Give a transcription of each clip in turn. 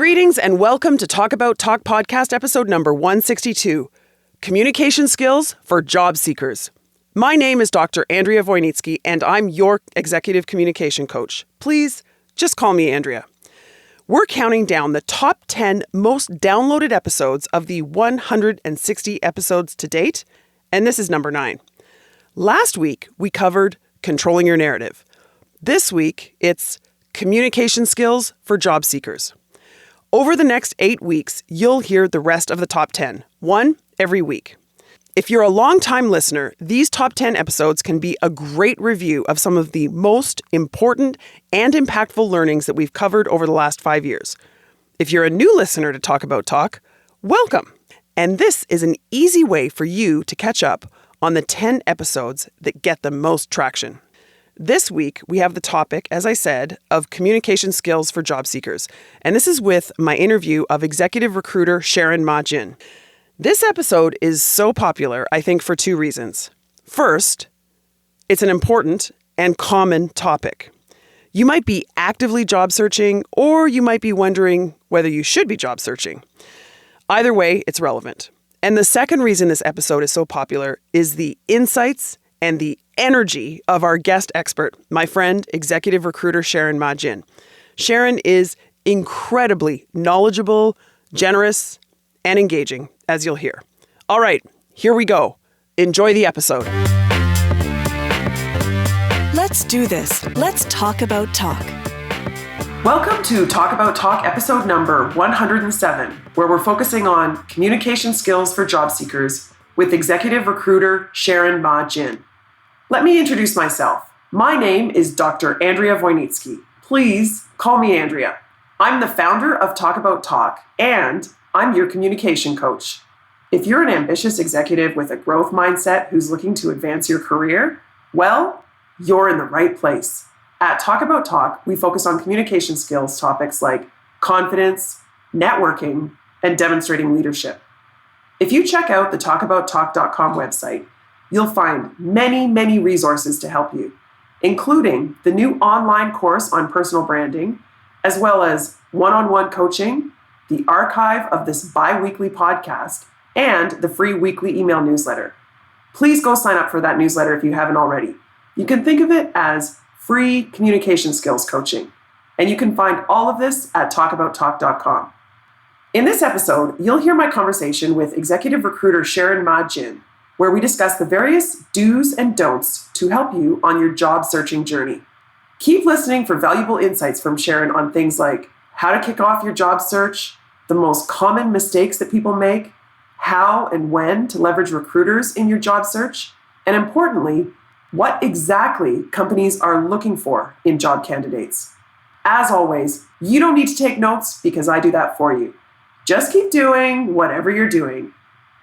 Greetings and welcome to Talk About Talk podcast episode number 162, Communication Skills for Job Seekers. My name is Dr. Andrea Wojnicki and I'm your executive communication coach. Please just call me Andrea. We're counting down the top 10 most downloaded episodes of the 160 episodes to date, and this is number 9. Last week, we covered controlling your narrative. This week, it's communication skills for job seekers. Over the next 8 weeks, you'll hear the rest of the top 10, one every week. If you're a long-time listener, these top 10 episodes can be a great review of some of the most important and impactful learnings that we've covered over the last 5 years. If you're a new listener to Talk About Talk, welcome. And this is an easy way for you to catch up on the 10 episodes that get the most traction. This week, we have the topic, as I said, of communication skills for job seekers. And this is with my interview of executive recruiter Sharon Mah-Gin. This episode is so popular, I think, for 2 reasons. First, it's an important and common topic. You might be actively job searching, or you might be wondering whether you should be job searching. Either way, it's relevant. And the second reason this episode is so popular is the insights and the energy of our guest expert, my friend, executive recruiter Sharon Mah-Gin. Sharon is incredibly knowledgeable, generous, and engaging, as you'll hear. All right, here we go. Enjoy the episode. Let's do this. Let's talk about talk. Welcome to Talk About Talk episode number 107, where we're focusing on communication skills for job seekers with executive recruiter Sharon Mah-Gin. Let me introduce myself. My name is Dr. Andrea Wojnicki. Please call me Andrea. I'm the founder of Talk About Talk, and I'm your communication coach. If you're an ambitious executive with a growth mindset who's looking to advance your career, well, you're in the right place. At Talk About Talk, we focus on communication skills topics like confidence, networking, and demonstrating leadership. If you check out the talkabouttalk.com website, you'll find many resources to help you, including the new online course on personal branding, as well as one-on-one coaching, the archive of this bi-weekly podcast, and the free weekly email newsletter. Please go sign up for that newsletter if you haven't already. You can think of it as free communication skills coaching, and you can find all of this at talkabouttalk.com. In this episode, you'll hear my conversation with executive recruiter Sharon Mah-Gin, where we discuss the various do's and don'ts to help you on your job searching journey. Keep listening for valuable insights from Sharon on things like how to kick off your job search, the most common mistakes that people make, how and when to leverage recruiters in your job search, and importantly, what exactly companies are looking for in job candidates. As always, you don't need to take notes because I do that for you. Just keep doing whatever you're doing.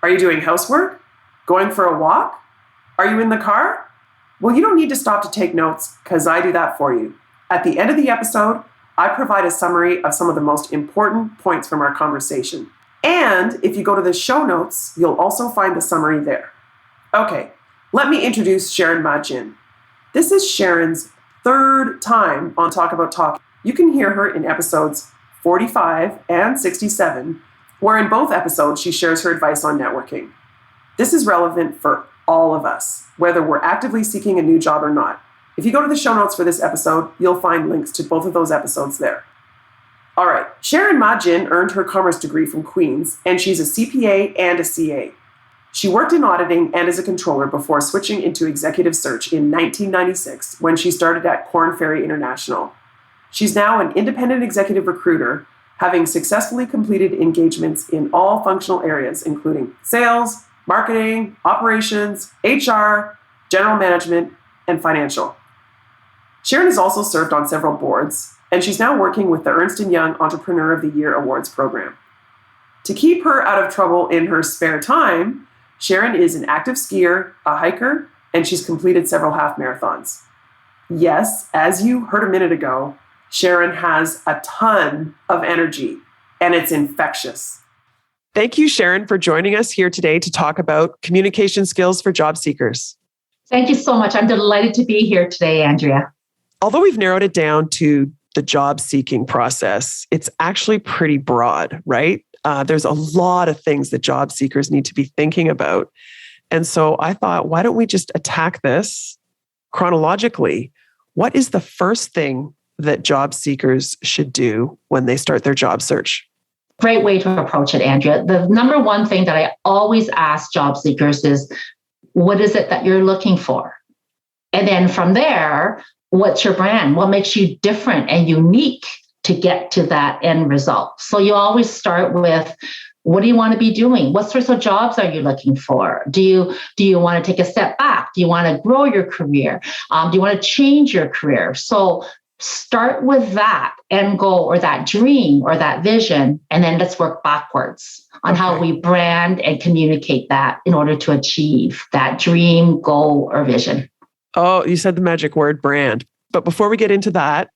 Are you doing housework? Going for a walk? Are you in the car? Well, you don't need to stop to take notes because I do that for you. At the end of the episode, I provide a summary of some of the most important points from our conversation. And if you go to the show notes, you'll also find the summary there. Okay, let me introduce Sharon Mah-Gin. This is Sharon's 3rd time on Talk About Talk. You can hear her in episodes 45 and 67, where in both episodes she shares her advice on networking. This is relevant for all of us, whether we're actively seeking a new job or not. If you go to the show notes for this episode, you'll find links to both of those episodes there. All right, Sharon Mah-Gin earned her commerce degree from Queen's, and she's a CPA and a CA. She worked in auditing and as a controller before switching into executive search in 1996 when she started at Korn Ferry International. She's now an independent executive recruiter, having successfully completed engagements in all functional areas, including sales, marketing, operations, HR, general management, and financial. Sharon has also served on several boards, and she's now working with the Ernst & Young Entrepreneur of the Year Awards program. To keep her out of trouble in her spare time, Sharon is an active skier, a hiker, and she's completed several half marathons. Yes, as you heard a minute ago, Sharon has a ton of energy, and it's infectious. Thank you, Sharon, for joining us here today to talk about communication skills for job seekers. Thank you so much. I'm delighted to be here today, Andrea. Although we've narrowed it down to the job seeking process, it's actually pretty broad, right? There's a lot of things that job seekers need to be thinking about. And so I thought, why don't we just attack this chronologically? What is the first thing that job seekers should do when they start their job search? Great way to approach it, Andrea. The number one thing that I always ask job seekers is, what is it that you're looking for? And then from there, what's your brand? What makes you different and unique to get to that end result? So you always start with, what do you want to be doing? What sorts of jobs are you looking for? Do you want to take a step back? Do you want to grow your career? Do you want to change your career? So start with that end goal or that dream or that vision, and then let's work backwards on how we brand and communicate that in order to achieve that dream, goal, or vision. Oh, you said the magic word, brand. But before we get into that,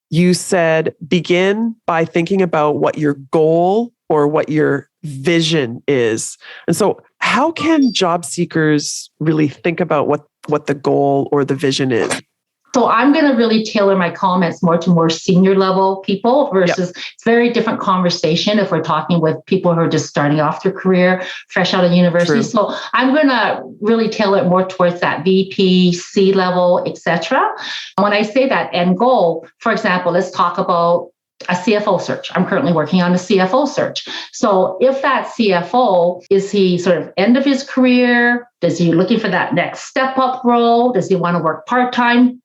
you said begin by thinking about what your goal or what your vision is. And so how can job seekers really think about what the goal or the vision is? So I'm going to really tailor my comments more to more senior level people versus It's very different conversation if we're talking with people who are just starting off their career, fresh out of university. True. So I'm going to really tailor it more towards that VP, C level, etc. When I say that end goal, for example, let's talk about a CFO search. I'm currently working on a CFO search. So if that CFO, is he sort of end of his career? Is he looking for that next step up role? Does he want to work part-time,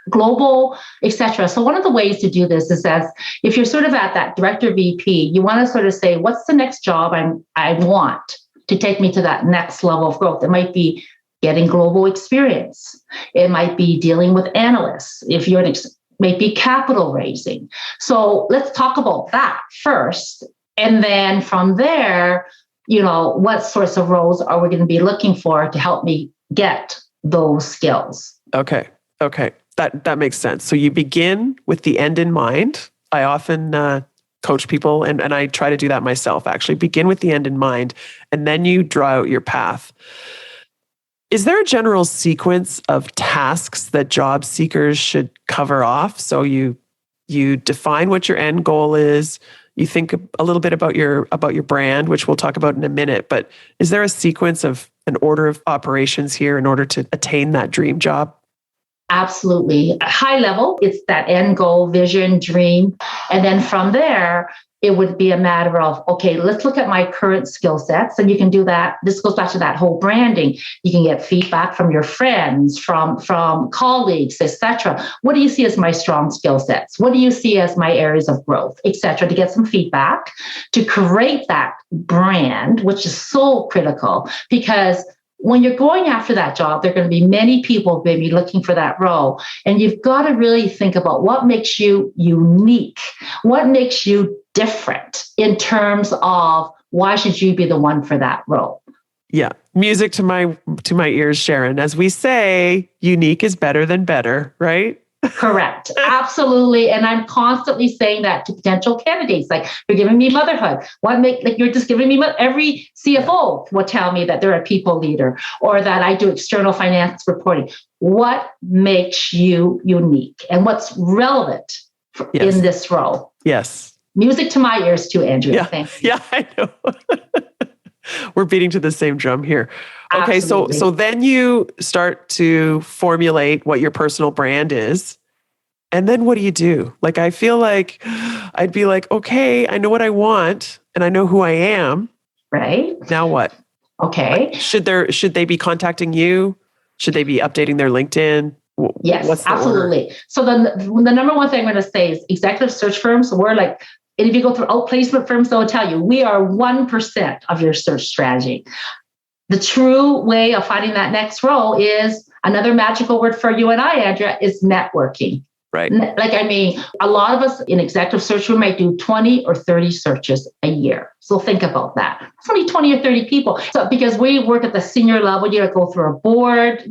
global, etc.? So one of the ways to do this is that if you're sort of at that director VP, you want to sort of say, what's the next job I want to take me to that next level of growth? It might be getting global experience. It might be dealing with analysts. If you're maybe capital raising. So let's talk about that first. And then from there, what sorts of roles are we going to be looking for to help me get those skills? Okay. That makes sense. So you begin with the end in mind. I often coach people, and I try to do that myself, actually. Begin with the end in mind, and then you draw out your path. Is there a general sequence of tasks that job seekers should cover off? So you define what your end goal is. You think a little bit about your brand, which we'll talk about in a minute. But is there a sequence of an order of operations here in order to attain that dream job? Absolutely. At high level, it's that end goal, vision, dream. And then from there, it would be a matter of, okay, let's look at my current skill sets. And you can do that. This goes back to that whole branding. You can get feedback from your friends, from colleagues, etc. What do you see as my strong skill sets? What do you see as my areas of growth, etc. To get some feedback, to create that brand, which is so critical, because when you're going after that job, there are going to be many people maybe looking for that role. And you've got to really think about what makes you unique, what makes you different in terms of why should you be the one for that role? Yeah. Music to my ears, Sharon. As we say, unique is better than better, right? Correct. Absolutely. And I'm constantly saying that to potential candidates. Like, you're giving me motherhood. You're just giving me every CFO will tell me that they're a people leader or that I do external finance reporting. What makes you unique and what's relevant in this role? Yes. Music to my ears too, Andrea. Yeah. Thank you. Yeah, I know. We're beating to the same drum here. Okay, so then you start to formulate what your personal brand is. And then what do you do? Like, I feel like I'd be like, okay, I know what I want and I know who I am. Right. Now what? Okay. Should they be contacting you? Should they be updating their LinkedIn? Yes, absolutely. Order? So the number one thing I'm going to say is executive search firms, we're like, and if you go through outplacement firms, they'll tell you, we are 1% of your search strategy. The true way of finding that next role is another magical word for you and I, Andrea, is networking. Right. A lot of us in executive search room might do 20 or 30 searches a year. So think about that. It's only 20 or 30 people. So because we work at the senior level, you go through a board,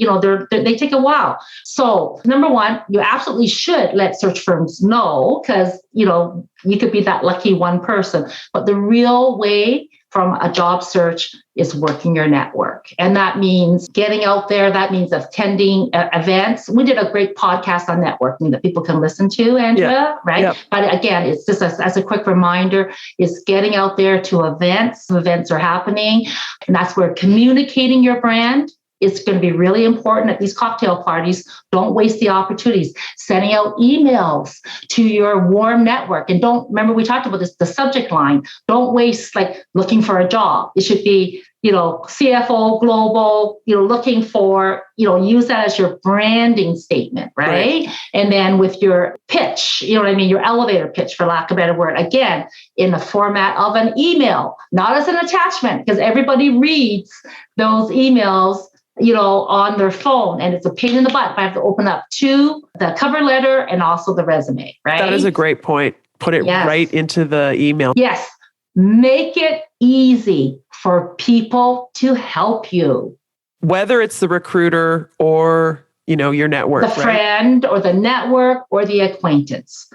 they take a while. So number one, you absolutely should let search firms know because, you could be that lucky one person. But the real way from a job search is working your network. And that means getting out there. That means attending events. We did a great podcast on networking that people can listen to, Andrea, right? Yep. But again, it's just as a quick reminder, is getting out there to events. Events are happening. And that's where communicating your brand is going to be really important at these cocktail parties. Don't waste the opportunities. Sending out emails to your warm network. And don't, remember we talked about this, the subject line. Don't waste like looking for a job. It should be, CFO global, looking for, use that as your branding statement, right? And then with your pitch, your elevator pitch, for lack of a better word, again, in the format of an email, not as an attachment, because everybody reads those emails on their phone, and it's a pain in the butt if I have to open up to the cover letter and also the resume, right? That is a great point. Put it right into the email. Yes. Make it easy for people to help you. Whether it's the recruiter or, your network, the friend or the network or the acquaintance.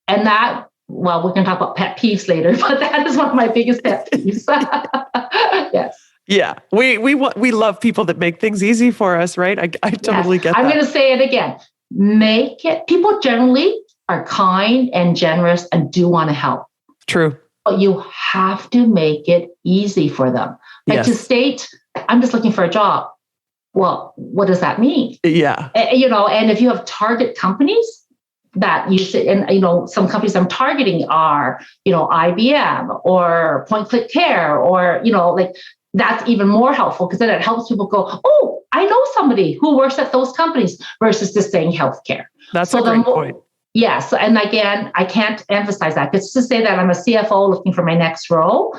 And that, well, we can talk about pet peeves later, but that is one of my biggest pet peeves. Yes. Yeah, we love people that make things easy for us, right? I totally get that. I'm going to say it again. People generally are kind and generous and do want to help. True. But you have to make it easy for them. Like to state, I'm just looking for a job. Well, what does that mean? Yeah. And if you have target companies that you sit, and some companies I'm targeting are, IBM or Point Click Care or, that's even more helpful because then it helps people go, oh, I know somebody who works at those companies versus just saying healthcare. That's a great point. Yes. And again, I can't emphasize that. It's to say that I'm a CFO looking for my next role.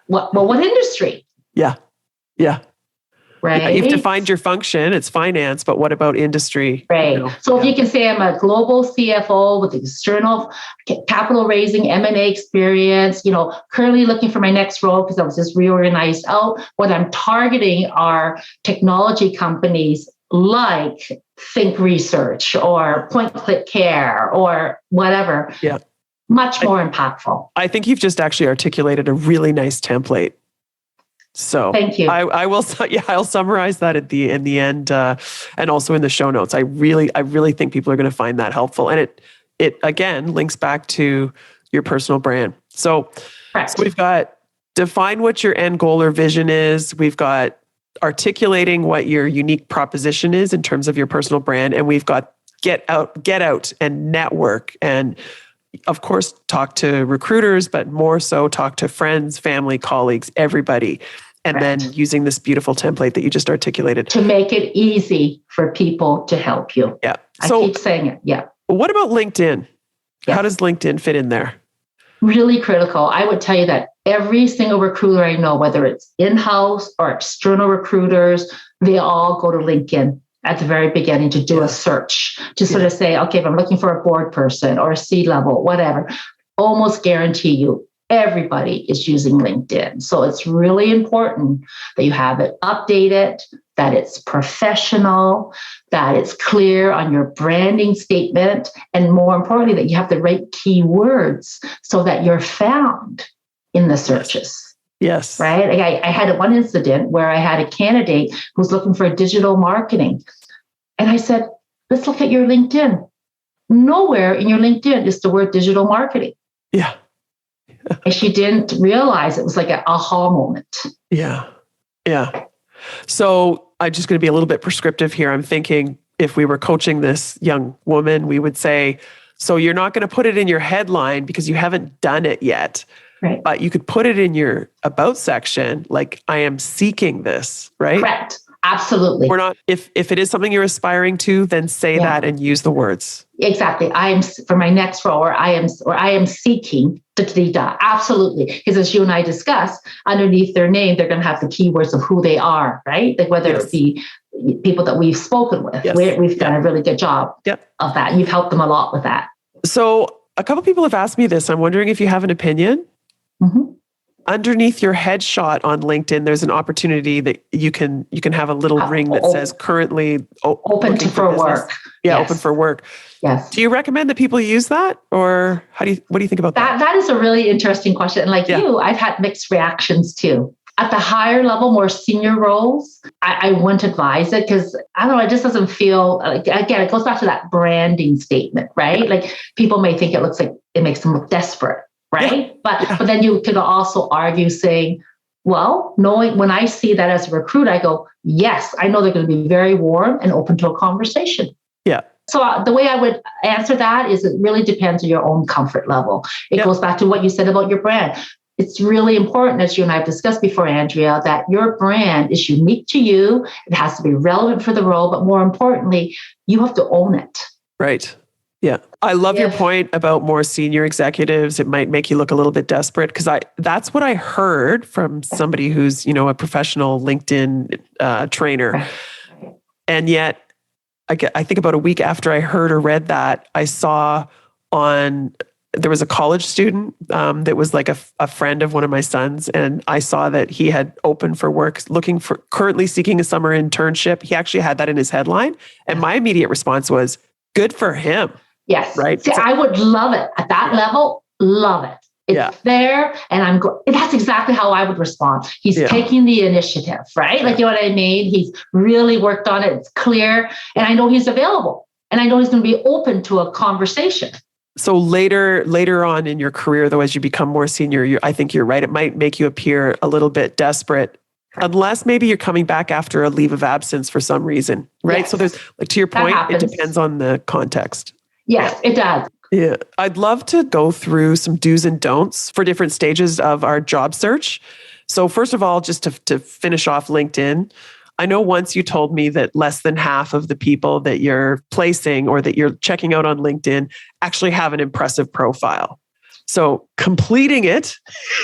What industry? Yeah. Yeah. Right. Yeah, you've defined your function. It's finance, but what about industry? Right. So if you can say I'm a global CFO with external capital raising, M&A experience, currently looking for my next role because I was just reorganized out. What I'm targeting are technology companies like Think Research or Point Click Care or whatever. Yeah. Much more impactful. I think you've just actually articulated a really nice template. So thank you. I'll summarize that in the end, and also in the show notes. I really think people are going to find that helpful, and it again links back to your personal brand. So we've got define what your end goal or vision is. We've got articulating what your unique proposition is in terms of your personal brand, and we've got get out and network, and of course talk to recruiters, but more so talk to friends, family, colleagues, everybody. And then using this beautiful template that you just articulated. To make it easy for people to help you. Yeah. I keep saying it. Yeah. What about LinkedIn? How does LinkedIn fit in there? Really critical. I would tell you that every single recruiter I know, whether it's in-house or external recruiters, they all go to LinkedIn at the very beginning to do a search, to sort of say, okay, if I'm looking for a board person or a C-level, whatever, almost guarantee you, everybody is using LinkedIn. So it's really important that you have it updated, that it's professional, that it's clear on your branding statement, and more importantly, that you have the right keywords so that you're found in the searches. Yes. Right? I had one incident where I had a candidate who's looking for digital marketing. And I said, let's look at your LinkedIn. Nowhere in your LinkedIn is the word digital marketing. Yeah. And she didn't realize it was like an aha moment. Yeah. Yeah. So I'm just going to be a little bit prescriptive here. I'm thinking if we were coaching this young woman, we would say, so you're not going to put it in your headline because you haven't done it yet. Right. But you could put it in your about section, like I am seeking this, right? Correct. Absolutely. We're not, if it is something you're aspiring to, then say that and use the words. Exactly. I am for my next role, or I am seeking. Absolutely. Because as you and I discussed, underneath their name, they're going to have the keywords of who they are, right? Like whether it be people that we've spoken with. We've done a really good job of that. And you've helped them a lot with that. So a couple of people have asked me this. I'm wondering if you have an opinion. Mm-hmm. Underneath your headshot on LinkedIn, there's an opportunity that you can have a little ring that says currently open for work. Yeah, open for work. Yes. Do you recommend that people use that, or what do you think about that? That is a really interesting question. And like you, I've had mixed reactions too. At the higher level, more senior roles, I wouldn't advise it because I don't know, it just doesn't feel like, again, it goes back to that branding statement, right? Yeah. Like people may think it makes them look desperate, right? Yeah. But then you could also argue saying, well, knowing when I see that as a recruit, I go, yes, I know they're going to be very warm and open to a conversation. Yeah. So the way I would answer that is it really depends on your own comfort level. It goes back to what you said about your brand. It's really important, as you and I have discussed before, Andrea, that your brand is unique to you. It has to be relevant for the role, but more importantly, you have to own it. Right. Yeah. I love your point about more senior executives. It might make you look a little bit desperate because that's what I heard from somebody who's, a professional LinkedIn trainer. Right. And yet I think about a week after I heard or read that, I saw there was a college student that was like a friend of one of my sons. And I saw that he had opened for work, currently seeking a summer internship. He actually had that in his headline. And my immediate response was, good for him. Yes. Right. See, I would love it at that level. Love it. It's there. And that's exactly how I would respond. He's taking the initiative, right? Like, you know what I mean? He's really worked on it. It's clear. And I know he's available. And I know he's going to be open to a conversation. So later on in your career, though, as you become more senior, I think you're right. It might make you appear a little bit desperate, unless maybe you're coming back after a leave of absence for some reason, right? Yes. So there's, like, to your point, it depends on the context. Yes, it does. Yeah. I'd love to go through some do's and don'ts for different stages of our job search. So first of all, just to finish off LinkedIn, I know once you told me that less than half of the people that you're placing or that you're checking out on LinkedIn actually have an impressive profile. So completing it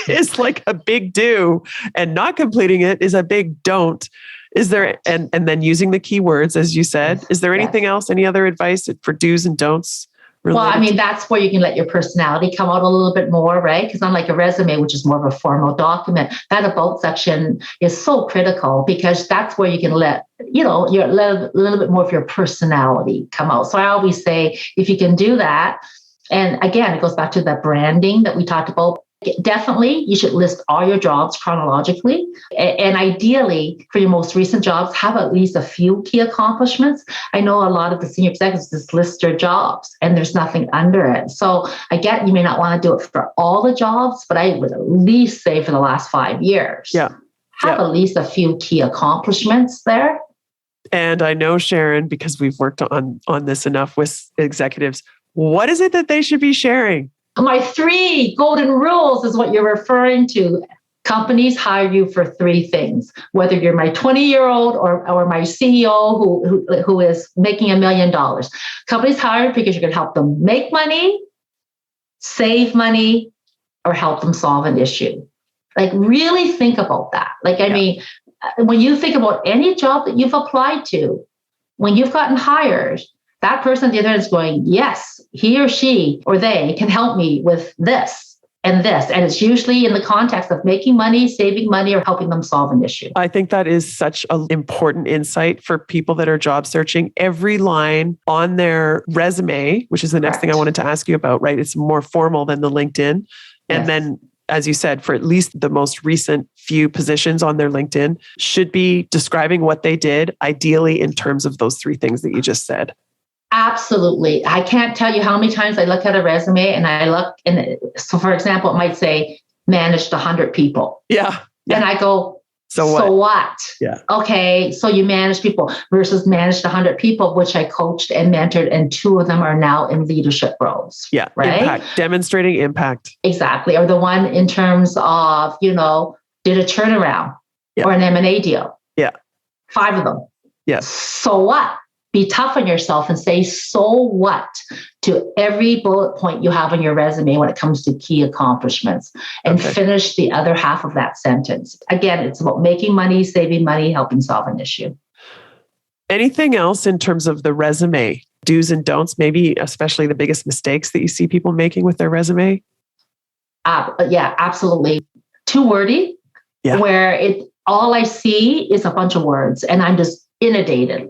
is like a big do, and not completing it is a big don't. Is there, and then using the keywords, as you said, is there anything else, any other advice for do's and don'ts? Well, I mean, that's where you can let your personality come out a little bit more, right? Because unlike a resume, which is more of a formal document, that about section is so critical because that's where you can let a little bit more of your personality come out. So I always say, if you can do that, and again, it goes back to the branding that we talked about. Definitely, you should list all your jobs chronologically. And ideally, for your most recent jobs, have at least a few key accomplishments. I know a lot of the senior executives just list their jobs and there's nothing under it. So I get you may not want to do it for all the jobs, but I would at least say for the last 5 years. Have at least a few key accomplishments there. And I know, Sharon, because we've worked on this enough with executives, what is it that they should be sharing? My 3 golden rules is what you're referring to. Companies hire you for 3 things, whether you're my 20-year-old or my CEO who is making $1 million. Companies hire you because you're going to help them make money, save money, or help them solve an issue. Like, really think about that. Like, I mean, when you think about any job that you've applied to, when you've gotten hired, that person at the other end is going, yes, he or she or they can help me with this and this. And it's usually in the context of making money, saving money, or helping them solve an issue. I think that is such an important insight for people that are job searching. Every line on their resume, which is the next thing I wanted to ask you about, right? It's more formal than the LinkedIn. And then, as you said, for at least the most recent few positions on their LinkedIn, should be describing what they did, ideally in terms of those 3 things that you just said. Absolutely. I can't tell you how many times I look at a resume and so for example, it might say managed 100 people. Yeah. And I go, so what? Yeah. Okay. So you manage people versus managed 100 people, which I coached and mentored, and 2 of them are now in leadership roles. Yeah. Right. Impact, demonstrating impact. Exactly. Or the one in terms of, did a turnaround or an M&A deal. Yeah. 5 of them. Yes. So what? Be tough on yourself and say, so what, to every bullet point you have on your resume when it comes to key accomplishments, and finish the other half of that sentence. Again, it's about making money, saving money, helping solve an issue. Anything else in terms of the resume, do's and don'ts, maybe especially the biggest mistakes that you see people making with their resume? Yeah, absolutely. Too wordy, where all I see is a bunch of words and I'm just inundated.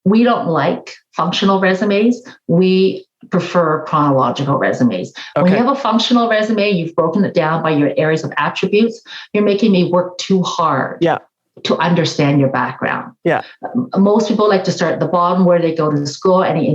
We don't like functional resumes. We prefer chronological resumes. Okay. When you have a functional resume, you've broken it down by your areas of attributes, you're making me work too hard. Yeah. To understand your background. Yeah. Most people like to start at the bottom where they go to school, any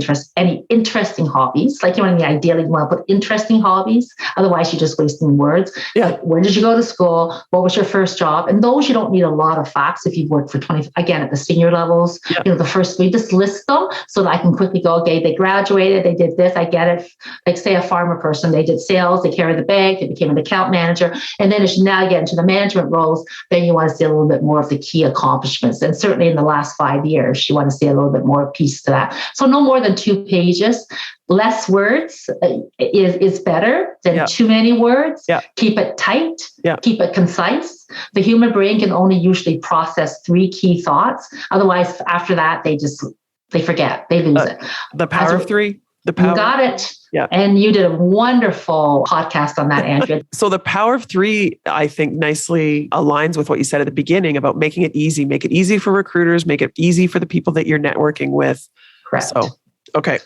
interesting hobbies. Like, ideally you want to put interesting hobbies. Otherwise you're just wasting words. Yeah. Like, where did you go to school? What was your first job? And those, you don't need a lot of facts if you've worked for 20, again, at the senior levels, the first three, just list them so that I can quickly go, okay, they graduated, they did this, I get it. Like, say a farmer person, they did sales, they carried the bag, they became an account manager. And then as you now get into the management roles, then you want to see a little bit more of the key accomplishments. And certainly in the last 5 years, you want to see a little bit more piece to that. So no more than 2 pages. Less words is better than too many words. Yeah. Keep it tight. Yeah. Keep it concise. The human brain can only usually process 3 key thoughts. Otherwise, after that, they forget. They lose it. The power of 3? You got it. Yeah. And you did a wonderful podcast on that, Andrea. So the power of 3, I think, nicely aligns with what you said at the beginning about making it easy. Make it easy for recruiters. Make it easy for the people that you're networking with. Correct. So, okay.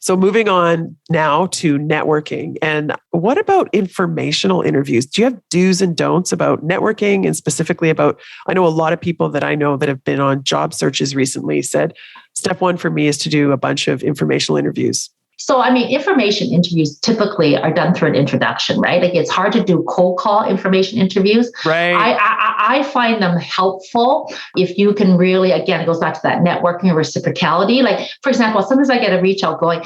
So moving on now to networking. And what about informational interviews? Do you have do's and don'ts about networking, and specifically about, I know a lot of people that I know that have been on job searches recently said, step 1 for me is to do a bunch of informational interviews. So, information interviews typically are done through an introduction, right? Like, it's hard to do cold call information interviews. Right. I find them helpful if you can really, again, it goes back to that networking and reciprocality. Like, for example, sometimes I get a reach out going,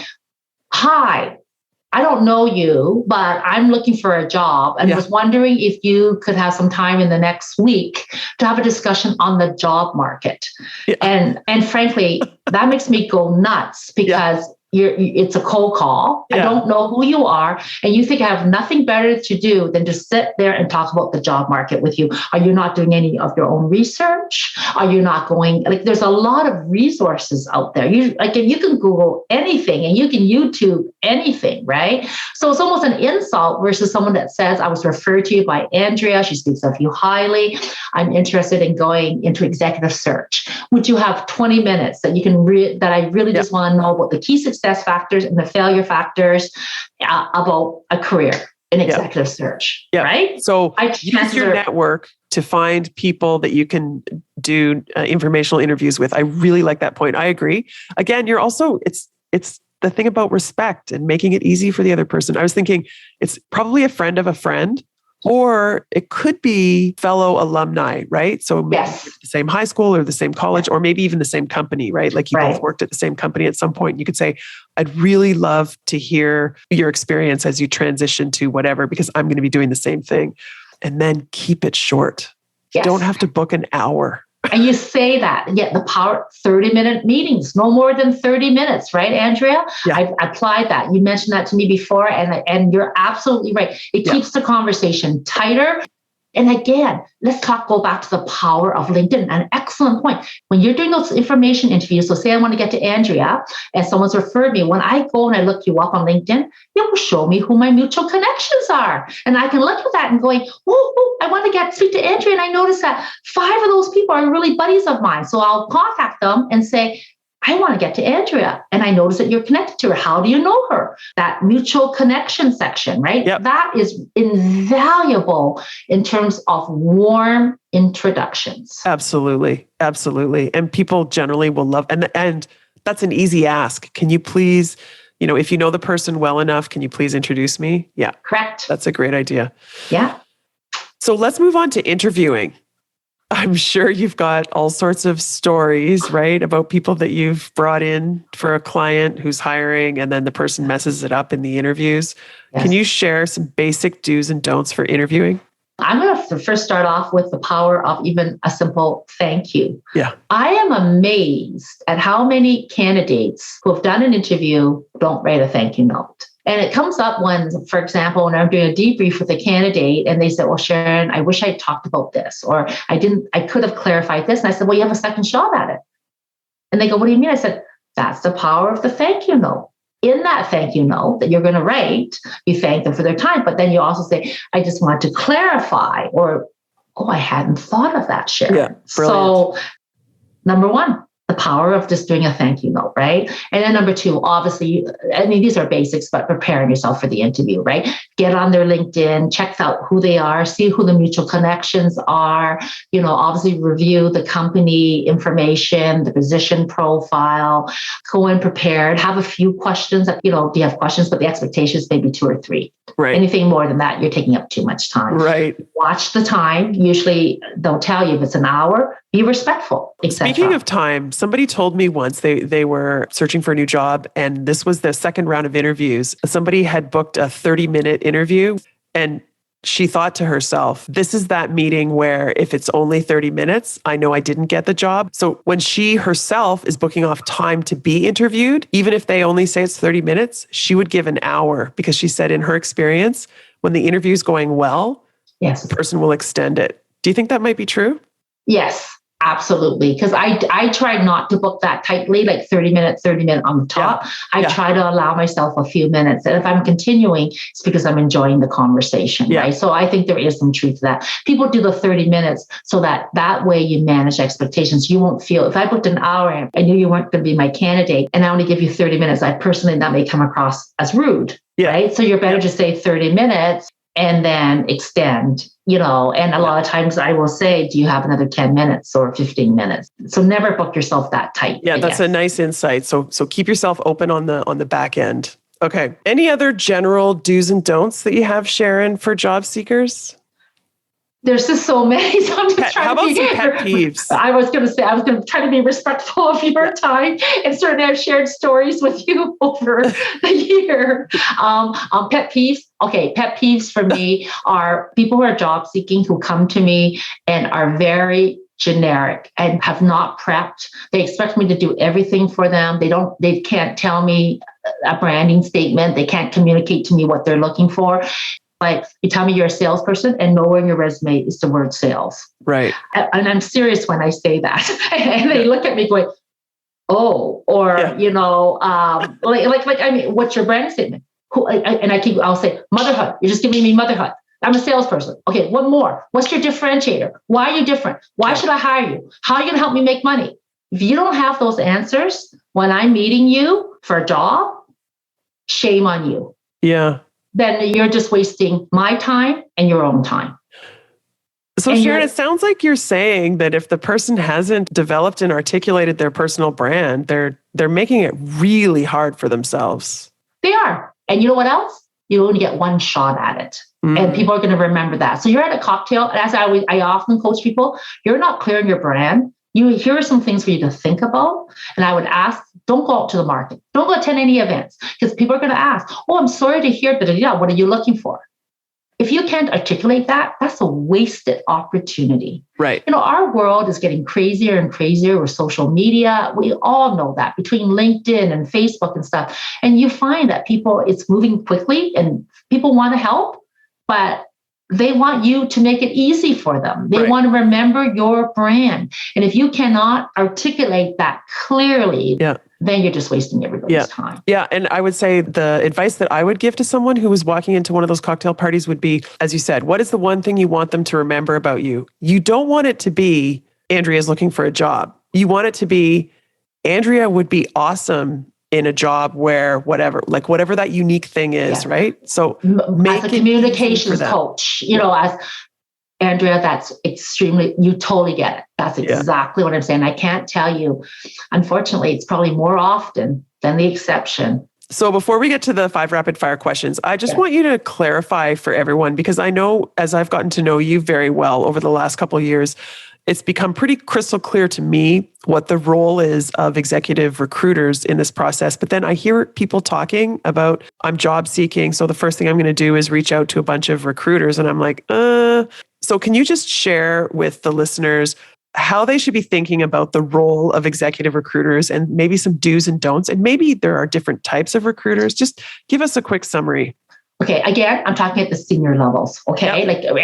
hi, I don't know you, but I'm looking for a job and was wondering if you could have some time in the next week to have a discussion on the job market. Yeah. And frankly, that makes me go nuts because it's a cold call. Yeah. I don't know who you are. And you think I have nothing better to do than to sit there and talk about the job market with you. Are you not doing any of your own research? Are you not going, there's a lot of resources out there. You can Google anything and you can YouTube anything, right? So it's almost an insult versus someone that says, I was referred to you by Andrea. She speaks of you highly. I'm interested in going into executive search. Would you have 20 minutes that you can that I really just want to know about the key success factors and the failure factors about a career in executive search, right? So use your network to find people that you can do informational interviews with. I really like that point. I agree. Again, you're also, it's the thing about respect and making it easy for the other person. I was thinking it's probably a friend of a friend, or it could be fellow alumni, right? So maybe the same high school or the same college, or maybe even the same company, right? Like you both worked at the same company at some point. You could say, I'd really love to hear your experience as you transition to whatever, because I'm going to be doing the same thing. And then keep it short. You don't have to book an hour. And you say that, yet the power 30-minute meetings, no more than 30 minutes, right, Andrea? Yeah. I've applied that. You mentioned that to me before, and you're absolutely right. It keeps the conversation tighter. And again, go back to the power of LinkedIn. An excellent point. When you're doing those information interviews, so say I want to get to Andrea and someone's referred me, when I go and I look you up on LinkedIn, it will show me who my mutual connections are. And I can look at that and going, I want to speak to Andrea. And I notice that 5 of those people are really buddies of mine. So I'll contact them and say, I want to get to Andrea. And I notice that you're connected to her. How do you know her? That mutual connection section, right? Yep. That is invaluable in terms of warm introductions. Absolutely. Absolutely. And people generally will love, and that's an easy ask. Can you please, if you know the person well enough, can you please introduce me? Yeah. Correct. That's a great idea. Yeah. So let's move on to interviewing. I'm sure you've got all sorts of stories, right, about people that you've brought in for a client who's hiring and then the person messes it up in the interviews. Yes. Can you share some basic do's and don'ts for interviewing? I'm going to first start off with the power of even a simple thank you. Yeah. I am amazed at how many candidates who have done an interview don't write a thank you note. And it comes up when, for example, when I'm doing a debrief with a candidate and they said, well, Sharon, I wish I talked about this, or I could have clarified this. And I said, well, you have a second shot at it. And they go, what do you mean? I said, that's the power of the thank you note. In that thank you note that you're going to write, you thank them for their time. But then you also say, I just want to clarify, or, I hadn't thought of that, Sharon. Yeah, brilliant. So number 1, the power of just doing a thank you note, right? And then number two, obviously, I mean, these are basics, but preparing yourself for the interview, right? Get on their LinkedIn, check out who they are, see who the mutual connections are, obviously review the company information, the position profile, go in prepared, have a few questions that, do you have questions, but the expectation is maybe 2 or 3. Right. Anything more than that, you're taking up too much time. Right. Watch the time. Usually they'll tell you if it's an hour, be respectful, etc. Speaking of time, somebody told me once they were searching for a new job, and this was the second round of interviews. Somebody had booked a 30-minute interview, and she thought to herself, this is that meeting where if it's only 30 minutes, I know I didn't get the job. So when she herself is booking off time to be interviewed, even if they only say it's 30 minutes, she would give an hour, because she said in her experience, when the interview is going well, yes, the person will extend it. Do you think that might be true? Yes. Absolutely. Because I try not to book that tightly, like 30 minute on the top. I try to allow myself a few minutes. And if I'm continuing, it's because I'm enjoying the conversation, right? So I think there is some truth to that. People do the 30 minutes so that way you manage expectations. You won't feel, if I booked an hour and I knew you weren't going to be my candidate and I only give you 30 minutes, that may come across as rude, right? So you're better to say 30 minutes and then extend, and a lot of times I will say, do you have another 10 minutes or 15 minutes? So never book yourself that tight. Yeah, that's a nice insight. So keep yourself open on the back end. Okay. Any other general do's and don'ts that you have, Sharon, for job seekers? There's just so many. So I'm just trying how about some pet peeves? I was going to try to be respectful of your time, and certainly I've shared stories with you over the year. Pet peeves. Okay, pet peeves for me are people who are job seeking who come to me and are very generic and have not prepped. They expect me to do everything for them. They can't tell me a branding statement. They can't communicate to me what they're looking for. Like, you tell me you're a salesperson and nowhere in your resume is the word sales. Right. And I'm serious when I say that. And they look at me going, oh, or, I mean, what's your brand statement? I'll say, motherhood. You're just giving me motherhood. I'm a salesperson. Okay, one more. What's your differentiator? Why are you different? Why should I hire you? How are you going to help me make money? If you don't have those answers when I'm meeting you for a job, shame on you. Yeah. Then you're just wasting my time and your own time. So Sharon, it sounds like you're saying that if the person hasn't developed and articulated their personal brand, they're making it really hard for themselves. They are. And you know what else? You only get one shot at it. And people are going to remember that. So you're at a cocktail, and as I often coach people, you're not clear on your brand. Here are some things for you to think about. And I would ask, don't go out to the market. Don't go attend any events, because people are going to ask, oh, I'm sorry to hear, but what are you looking for? If you can't articulate that, that's a wasted opportunity. Right. Our world is getting crazier and crazier with social media. We all know that, between LinkedIn and Facebook and stuff. And you find that it's moving quickly and people want to help, but they want you to make it easy for them. They want to remember your brand. And if you cannot articulate that clearly, then you're just wasting everybody's time. Yeah. And I would say the advice that I would give to someone who was walking into one of those cocktail parties would be, as you said, what is the one thing you want them to remember about you? You don't want it to be, Andrea's looking for a job. You want it to be, Andrea would be awesome in a job where whatever that unique thing is, right? So as a communications coach, as Andrea, that's you totally get it. That's exactly what I'm saying. I can't tell you, unfortunately, it's probably more often than the exception. So before we get to the 5 rapid fire questions, I just want you to clarify for everyone, because I know as I've gotten to know you very well over the last couple of years, it's become pretty crystal clear to me what the role is of executive recruiters in this process. But then I hear people talking about, I'm job seeking, so the first thing I'm going to do is reach out to a bunch of recruiters. And I'm like, So can you just share with the listeners how they should be thinking about the role of executive recruiters and maybe some do's and don'ts? And maybe there are different types of recruiters. Just give us a quick summary. Okay, again, I'm talking at the senior levels, okay?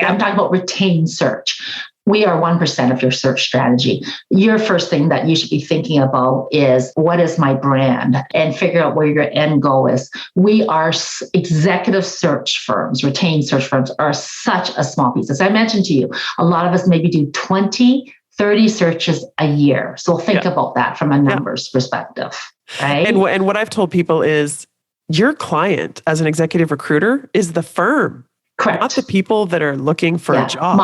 I'm talking about retained search. We are 1% of your search strategy. Your first thing that you should be thinking about is, what is my brand? And figure out where your end goal is. We are executive search firms, retained search firms are such a small piece. As I mentioned to you, a lot of us maybe do 20, 30 searches a year. So think about that from a numbers perspective, right? And what I've told people is your client as an executive recruiter is the firm. Correct. Not the people that are looking for a job.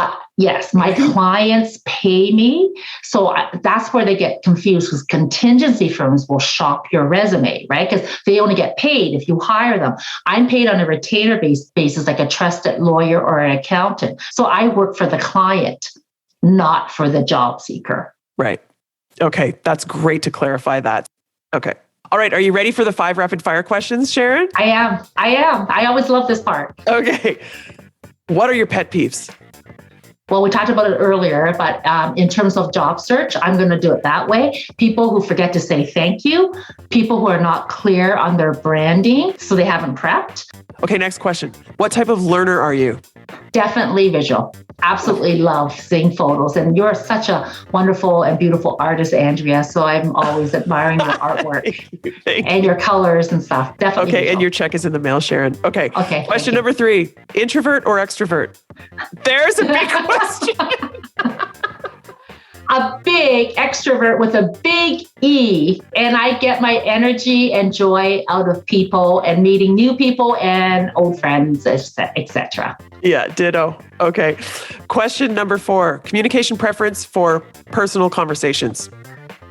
My clients pay me. So that's where they get confused, because contingency firms will shop your resume, right? Because they only get paid if you hire them. I'm paid on a retainer basis, like a trusted lawyer or an accountant. So I work for the client, not for the job seeker. Right. Okay. That's great to clarify that. Okay. All right. Are you ready for the 5 rapid fire questions, Sharon? I am. I always love this part. Okay. What are your pet peeves? Well, we talked about it earlier, but in terms of job search, I'm going to do it that way. People who forget to say thank you, people who are not clear on their branding, so they haven't prepped. Okay, next question. What type of learner are you? Definitely visual. Absolutely love seeing photos. And you're such a wonderful and beautiful artist, Andrea. So I'm always admiring your artwork and your colors and stuff. Definitely. Okay, visual. and your check is in the mail, Sharon. Okay. Question number 3. Introvert or extrovert? There's a big question. A big extrovert with a big E, and I get my energy and joy out of people and meeting new people and old friends, etc. Yeah, ditto. Okay. Question number 4. Communication preference for personal conversations.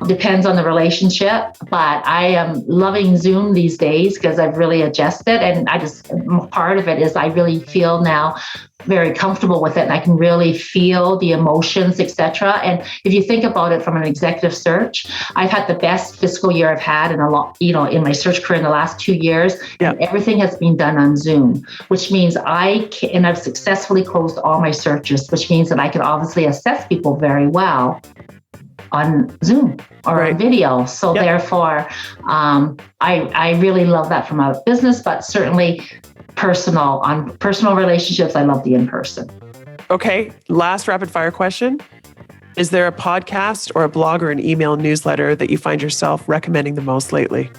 Depends on the relationship, but I am loving Zoom these days because I've really adjusted, and part of it is I really feel now very comfortable with it, and I can really feel the emotions, etc. And if you think about it from an executive search, I've had the best fiscal year I've had in a lot, in my search career in the last 2 years. Yep. And everything has been done on Zoom, which means I've successfully closed all my searches, which means that I can obviously assess people very well on Zoom or on video. So therefore, I really love that from a business, but certainly on personal relationships, I love the in-person. Okay. Last rapid fire question. Is there a podcast or a blog or an email newsletter that you find yourself recommending the most lately?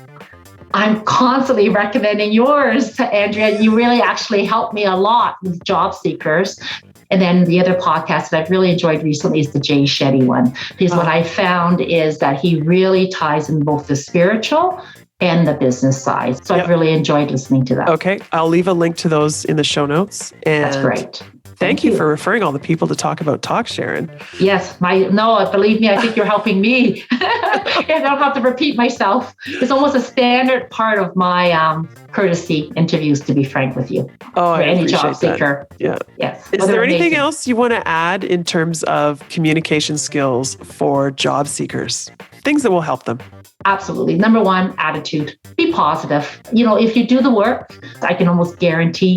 I'm constantly recommending yours, Andrea. You really actually helped me a lot with job seekers. And then the other podcast that I've really enjoyed recently is the Jay Shetty one, because what I found is that he really ties in both the spiritual and the business side. So I've really enjoyed listening to that. Okay. I'll leave a link to those in the show notes. And that's great. Thank you for referring all the people to Talk About Talk, Sharon. Yes. Believe me, I think you're helping me. And I don't have to repeat myself. It's almost a standard part of my courtesy interviews, to be frank with you. Oh, I any appreciate job seeker. That. Yeah. Yes. Is there anything else you want to add in terms of communication skills for job seekers? Things that will help them. Absolutely. Number 1, attitude. Be positive. If you do the work, I can almost guarantee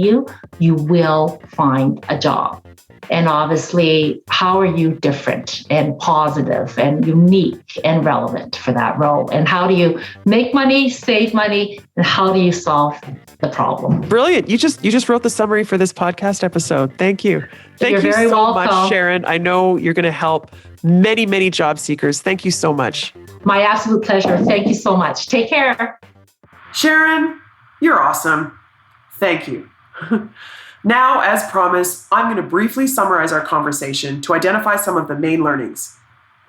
you will find a job. And obviously, how are you different and positive and unique and relevant for that role? And how do you make money, save money, and how do you solve the problem? Brilliant. You just wrote the summary for this podcast episode. Thank you. Thank you very so welcome. much, Sharon. I know you're going to help many, many job seekers. Thank you so much. My absolute pleasure. Thank you so much. Take care. Sharon, you're awesome. Thank you. Now, as promised, I'm going to briefly summarize our conversation to identify some of the main learnings.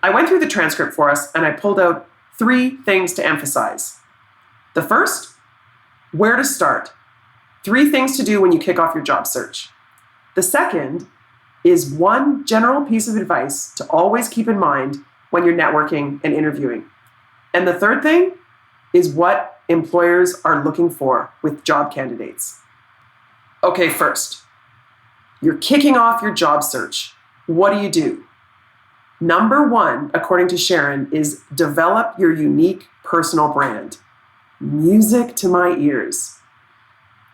I went through the transcript for us and I pulled out 3 things to emphasize. The first, where to start. 3 things to do when you kick off your job search. The second is 1 general piece of advice to always keep in mind when you're networking and interviewing. And the third thing is what employers are looking for with job candidates. Okay, first, you're kicking off your job search. What do? Number 1, according to Sharon, is develop your unique personal brand. Music to my ears.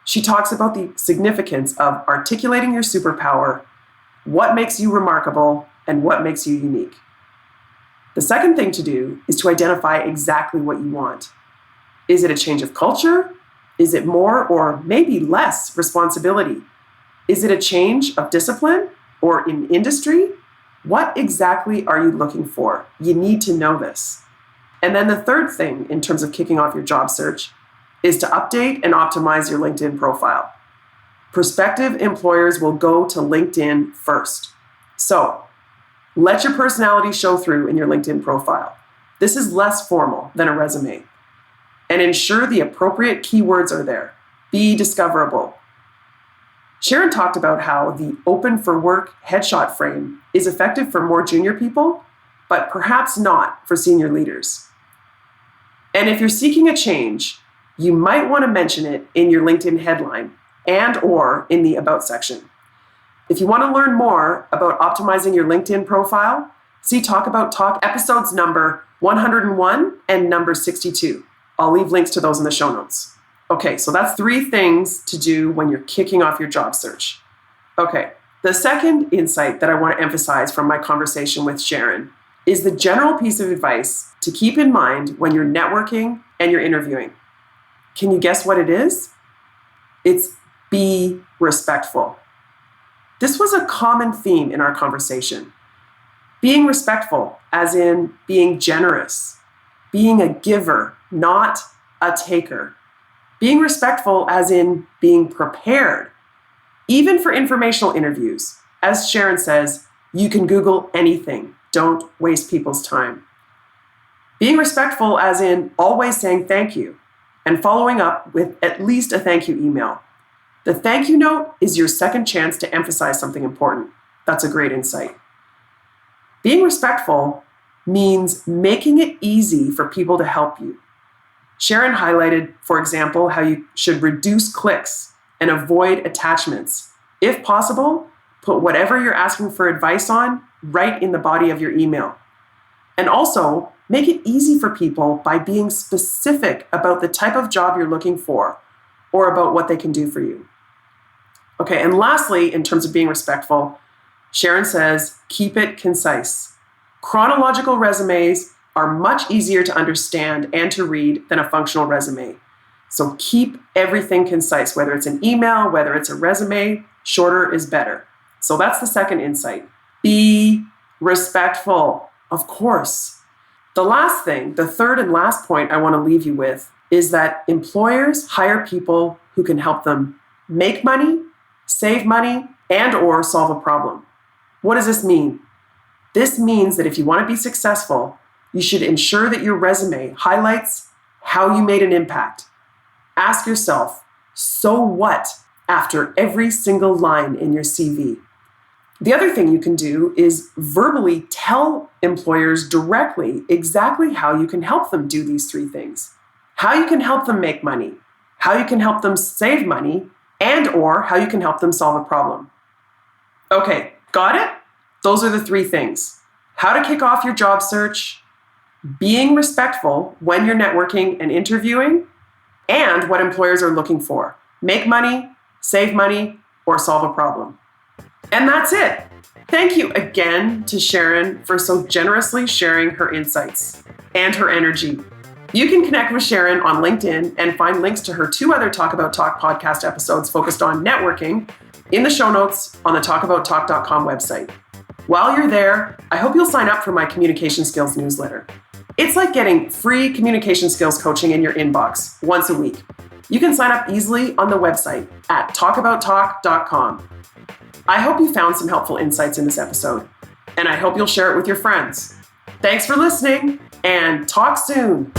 She talks about the significance of articulating your superpower, what makes you remarkable, and what makes you unique. The second thing to do is to identify exactly what you want. Is it a change of culture? Is it more or maybe less responsibility? Is it a change of discipline or in industry? What exactly are you looking for? You need to know this. And then the third thing in terms of kicking off your job search is to update and optimize your LinkedIn profile. Prospective employers will go to LinkedIn first. So Let your personality show through in your LinkedIn profile. This is less formal than a resume. And ensure the appropriate keywords are there. Be discoverable. Sharon talked about how the open for work headshot frame is effective for more junior people, but perhaps not for senior leaders. And if you're seeking a change, you might want to mention it in your LinkedIn headline and or in the About section. If you want to learn more about optimizing your LinkedIn profile, see Talk About Talk episodes number 101 and number 62. I'll leave links to those in the show notes. Okay, so that's 3 things to do when you're kicking off your job search. Okay, the second insight that I want to emphasize from my conversation with Sharon is the general piece of advice to keep in mind when you're networking and you're interviewing. Can you guess what it is? It's be respectful. This was a common theme in our conversation. Being respectful, as in being generous, being a giver, not a taker. Being respectful, as in being prepared, even for informational interviews. As Sharon says, you can Google anything. Don't waste people's time. Being respectful, as in always saying thank you and following up with at least a thank you email. The thank you note is your second chance to emphasize something important. That's a great insight. Being respectful means making it easy for people to help you. Sharon highlighted, for example, how you should reduce clicks and avoid attachments. If possible, put whatever you're asking for advice on right in the body of your email. And also, make it easy for people by being specific about the type of job you're looking for or about what they can do for you. Okay, and lastly, in terms of being respectful, Sharon says, keep it concise. Chronological resumes are much easier to understand and to read than a functional resume. So keep everything concise, whether it's an email, whether it's a resume, shorter is better. So that's the second insight. Be respectful, of course. The last thing, the third and last point I want to leave you with is that employers hire people who can help them make money, save money, and or solve a problem. What does this mean? This means that if you want to be successful, you should ensure that your resume highlights how you made an impact. Ask yourself, so what, after every single line in your CV. The other thing you can do is verbally tell employers directly exactly how you can help them do these 3 things. How you can help them make money, how you can help them save money, and or how you can help them solve a problem. Okay, got it? Those are the 3 things. How to kick off your job search, being respectful when you're networking and interviewing, and what employers are looking for. Make money, save money, or solve a problem. And that's it. Thank you again to Sharon for so generously sharing her insights and her energy. You can connect with Sharon on LinkedIn and find links to her 2 other Talk About Talk podcast episodes focused on networking in the show notes on the talkabouttalk.com website. While you're there, I hope you'll sign up for my communication skills newsletter. It's like getting free communication skills coaching in your inbox once a week. You can sign up easily on the website at talkabouttalk.com. I hope you found some helpful insights in this episode, and I hope you'll share it with your friends. Thanks for listening, and talk soon.